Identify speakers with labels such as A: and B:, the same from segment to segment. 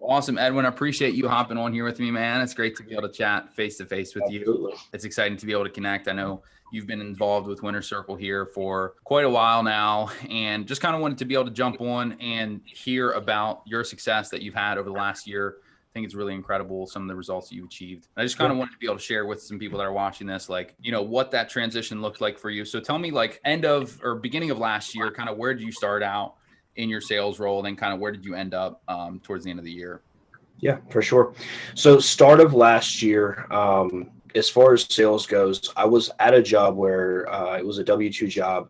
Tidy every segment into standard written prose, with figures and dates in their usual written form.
A: Awesome, Edwin. I appreciate you hopping on here with me, man. It's great to be able to chat face to face with
B: Absolutely.
A: you. It's exciting to be able to connect. I know you've been involved with Winner Circle here for quite a while now, and just kind of wanted to be able to jump on and hear about your success that you've had over the last year. I think it's really incredible, some of the results that you've achieved. And I just kind of wanted to be able to share with some people that are watching this, like, you know, what that transition looked like for you. So tell me, like, end of or beginning of last year, kind of where did you start out in your sales role, and then kind of where did you end up towards the end of the year?
B: Yeah, for sure. So start of last year, as far as sales goes, I was at a job where it was a W-2 job.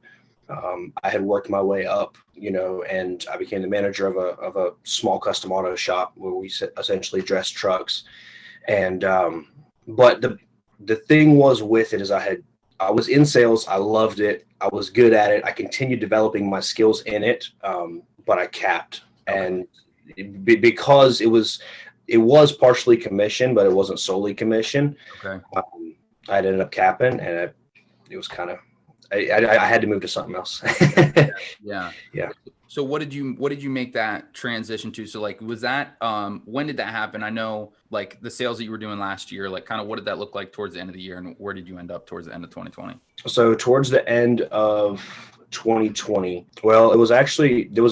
B: I had worked my way up, you know, and I became the manager of a small custom auto shop where we essentially dressed trucks. And but the thing was with it is I was in sales. I loved it. I was good at it. I continued developing my skills in it, but I capped. And because it was partially commission, but it wasn't solely commission.
A: Okay.
B: I ended up capping, and it was kind of I had to move to something else.
A: Yeah.
B: Yeah.
A: So what did you make that transition to? So like, was that, when did that happen? I know like the sales that you were doing last year, like kind of what did that look like towards the end of the year, and where did you end up towards the end of 2020?
B: So towards the end of 2020, well, there was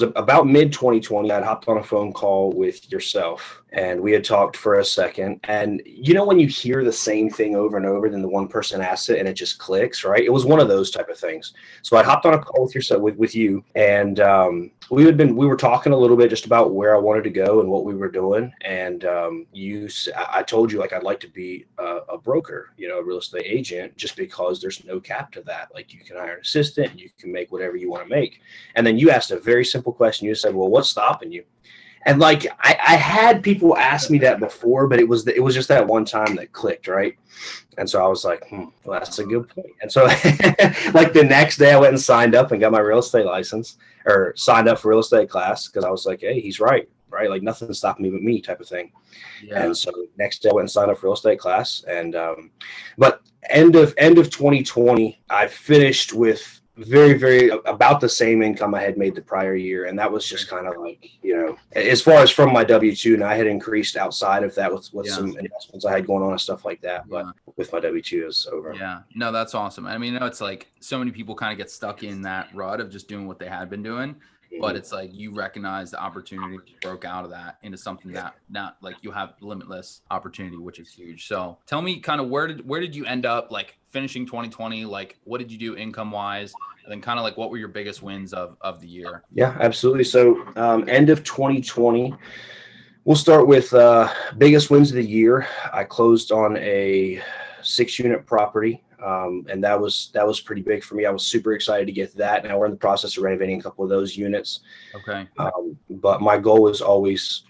B: about mid 2020, I'd hopped on a phone call with yourself, and we had talked for a second. And you know, when you hear the same thing over and over, then the one person asks it and it just clicks, right? It was one of those type of things. So I hopped on a call with yourself, with you, and we were talking a little bit just about where I wanted to go and what we were doing. And I told you, like, I'd like to be a broker, you know, a real estate agent, just because there's no cap to that. Like, you can hire an assistant, you can make whatever you want to make. And then you asked a very simple question. You said, well, what's stopping you? And like, I had people ask me that before, but it was just that one time that clicked, right? And so I was like, well, that's a good point. And so like the next day I went and signed up and got my real estate license, or signed up for real estate class, because I was like, hey, he's right? Like, nothing's stopping me but me, type of thing. Yeah. And so next day I went and signed up for real estate class. And but end of 2020, I finished with very, very about the same income I had made the prior year. And that was just kind of like, you know, as far as from my W-2, and I had increased outside of that with some investments I had going on and stuff like that. But with my W-2 is over.
A: Yeah, no, that's awesome. I mean, you know, it's like so many people kind of get stuck in that rut of just doing what they had been doing. But it's like you recognize the opportunity, broke out of that into something that not like you have limitless opportunity, which is huge. So tell me kind of where did you end up, like finishing 2020? Like, what did you do income wise? And then kind of like, what were your biggest wins of the year?
B: Yeah, absolutely. So end of 2020, we'll start with biggest wins of the year. I closed on a 6-unit property. And that was pretty big for me. I was super excited to get that. Now we're in the process of renovating a couple of those units.
A: Okay.
B: But my goal is always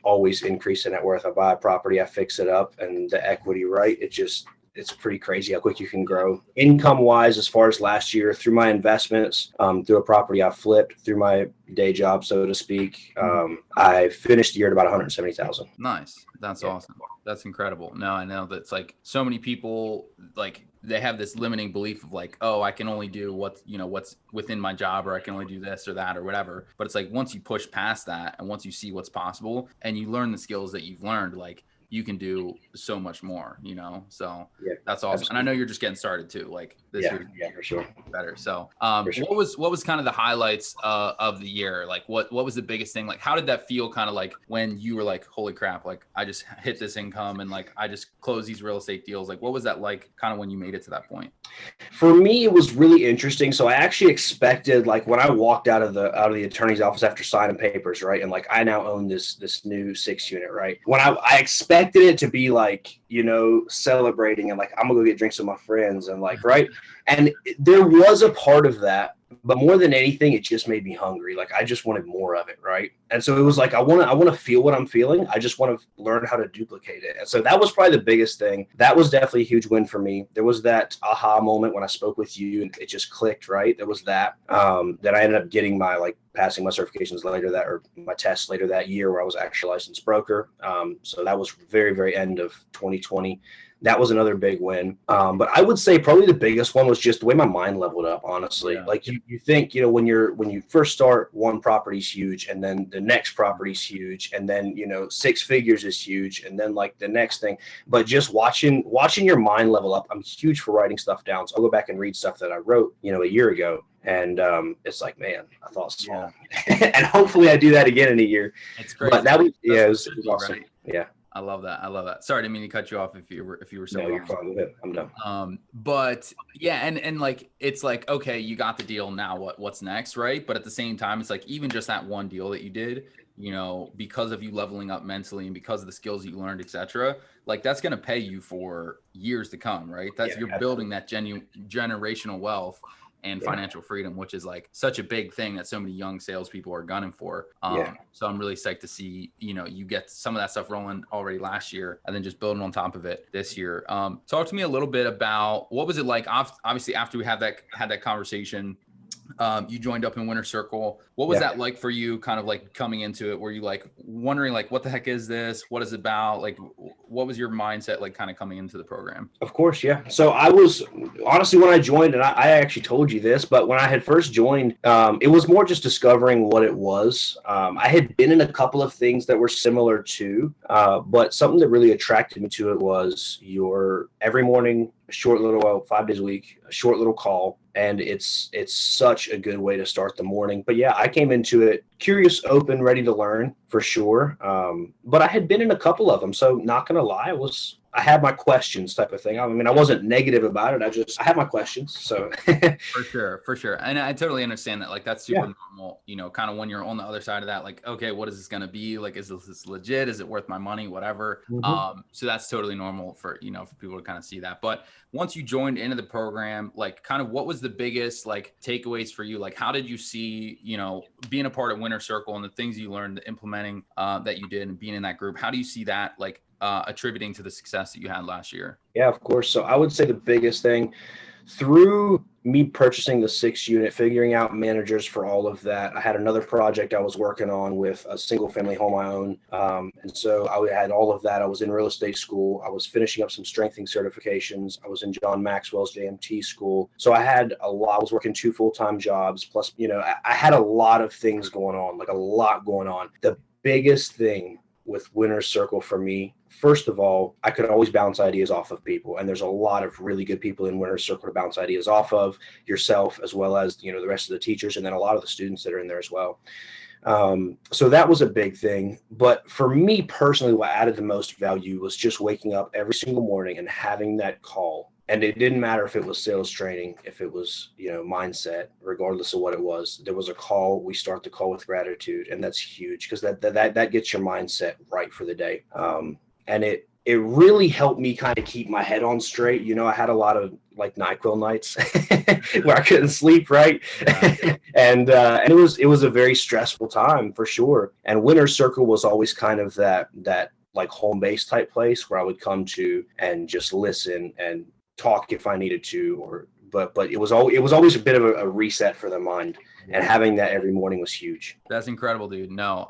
B: increase in net worth. I buy a property, I fix it up, and the equity, right? It's pretty crazy how quick you can grow. Income wise, as far as last year, through my investments, through a property I flipped, through my day job, so to speak, I finished the year at about $170,000.
A: Nice. That's awesome. That's incredible. No, I know that's like so many people, like they have this limiting belief of like, oh, I can only do what's within my job, or I can only do this or that or whatever. But it's like, once you push past that and once you see what's possible and you learn the skills that you've learned, like you can do so much more, you know? So that's awesome. Absolutely. And I know you're just getting started too. Like this year,
B: for sure.
A: Better. So, what was kind of the highlights of the year? Like what was the biggest thing? Like, how did that feel kind of like when you were like, holy crap, like I just hit this income and like, I just closed these real estate deals. Like, what was that like kind of when you made it to that point?
B: For me, it was really interesting. So I actually expected, like when I walked out of the attorney's office after signing papers, right? And like, I now own this new 6-unit, right? When I expected it to be like, you know, celebrating and like, I'm gonna go get drinks with my friends and like, right. And there was a part of that, but more than anything, it just made me hungry. Like I just wanted more of it. Right. And so it was like, I want to feel what I'm feeling. I just want to learn how to duplicate it. And so that was probably the biggest thing. That was definitely a huge win for me. There was that aha moment when I spoke with you and it just clicked, right? There was that, that I ended up getting my like passing my certifications or my tests later that year, where I was actually a licensed broker. So that was very, very end of 2020. That was another big win. But I would say probably the biggest one was just the way my mind leveled up, honestly.
A: Yeah.
B: Like you think, when you first start, one property's huge, and then the next property's huge, and then, 6 figures is huge, and then like the next thing. But just watching your mind level up, I'm huge for writing stuff down. So I'll go back and read stuff that I wrote, a year ago. And it's like, man, I thought small. Yeah. And hopefully I do that again in a year.
A: It's great.
B: But that was, it was awesome.
A: Right?
B: Yeah.
A: I love that. Sorry, I didn't mean to cut you off if you were so.
B: No, you're fine with it. I'm done.
A: But yeah, and like it's like, okay, you got the deal, now what's next, right? But at the same time, it's like even just that one deal that you did, because of you leveling up mentally and because of the skills you learned, etc. Like that's gonna pay you for years to come, right? You're building that generational wealth and financial freedom, which is like such a big thing that so many young salespeople are gunning for. So I'm really psyched to see, you get some of that stuff rolling already last year and then just building on top of it this year. Talk to me a little bit about what was it like, obviously after we had that conversation, you joined up in Winner Circle. What was that like for you, kind of like coming into it? Were you like wondering like, what the heck is this? What is it about? Like, what was your mindset like kind of coming into the program?
B: Of course. Yeah. So I was honestly, when I joined, and I actually told you this, but when I had first joined, it was more just discovering what it was. I had been in a couple of things that were similar to, but something that really attracted me to it was your every morning, short little, 5 days a week, a short little call. And it's such a good way to start the morning. But yeah, I came into it curious, open, ready to learn for sure. But I had been in a couple of them. So not going to lie, I had my questions type of thing. I mean, I wasn't negative about it. I had my questions. So
A: for sure. And I totally understand that. Like that's super normal, kind of when you're on the other side of that, like, okay, what is this going to be? Like, is this legit? Is it worth my money? Whatever.
B: Mm-hmm.
A: So that's totally normal for people to kind of see that. But once you joined into the program, like kind of what was the biggest like takeaways for you? Like, how did you see, being a part of Winner Circle and the things you learned implementing that you did and being in that group? How do you see that like attributing to the success that you had last year?
B: Yeah, of course. So I would say the biggest thing through me purchasing the 6 unit, figuring out managers for all of that. I had another project I was working on with a single family home I own. And so I had all of that. I was in real estate school. I was finishing up some strengthening certifications. I was in John Maxwell's JMT school. So I was working 2 full-time jobs. Plus, I had a lot of things going on, like a lot going on. The biggest thing with Winner Circle for me, first of all, I could always bounce ideas off of people. And there's a lot of really good people in Winner Circle to bounce ideas off of, yourself, as well as, the rest of the teachers, and then a lot of the students that are in there as well. So that was a big thing. But for me personally, what added the most value was just waking up every single morning and having that call. And it didn't matter if it was sales training, if it was, mindset, regardless of what it was. There was a call. We start the call with gratitude, and that's huge because that gets your mindset right for the day. And it really helped me kind of keep my head on straight. I had a lot of like NyQuil nights where I couldn't sleep, right? Yeah. and it was a very stressful time for sure. And Winner Circle was always kind of that like home base type place where I would come to and just listen and talk if I needed to, but it was always a bit of a reset for the mind, and having that every morning was huge.
A: That's incredible, dude. No,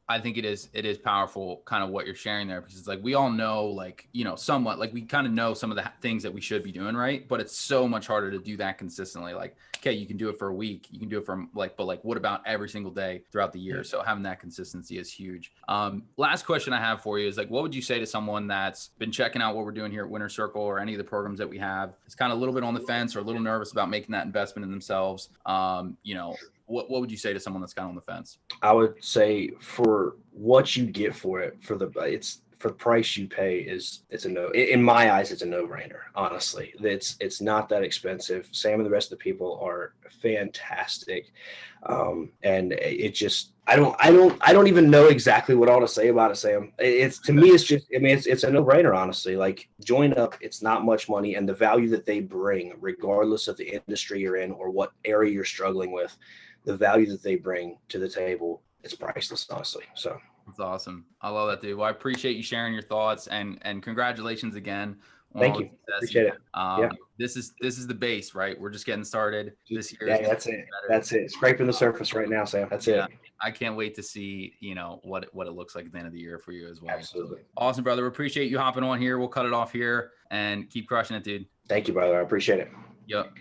A: I think it is powerful kind of what you're sharing there, because it's like, we all know, like, somewhat, like we kind of know some of the things that we should be doing, right? But it's so much harder to do that consistently. Like, okay, you can do it for a week, you can do it for but what about every single day throughout the year? So having that consistency is huge. Last question I have for you is like, what would you say to someone that's been checking out what we're doing here at Winner Circle or any of the programs that we have, is kind of a little bit on the fence or a little nervous about making that investment in themselves? What would you say to someone that's kind of on the fence?
B: I would say for what you get for it, for the price you pay, it's a no. In my eyes, it's a no-brainer. Honestly, it's not that expensive. Sam and the rest of the people are fantastic, and it just I don't even know exactly what all to say about it, Sam. It's to me, it's just it's a no-brainer. Honestly, like, join up. It's not much money, and the value that they bring, regardless of the industry you're in or what area you're struggling with, the value that they bring to the table, it's priceless, honestly. So that's
A: awesome. I love that, dude. Well, I appreciate you sharing your thoughts, and congratulations again
B: Thank you. Appreciate it. Yeah.
A: This is the base, right? We're just getting started this year.
B: Yeah, that's it. That's it. Scraping the surface right now, Sam. That's it.
A: I can't wait to see, what it looks like at the end of the year for you as well.
B: Absolutely.
A: Awesome, brother. We appreciate you hopping on here. We'll cut it off here and keep crushing it, dude.
B: Thank you, brother. I appreciate it.
A: Yep.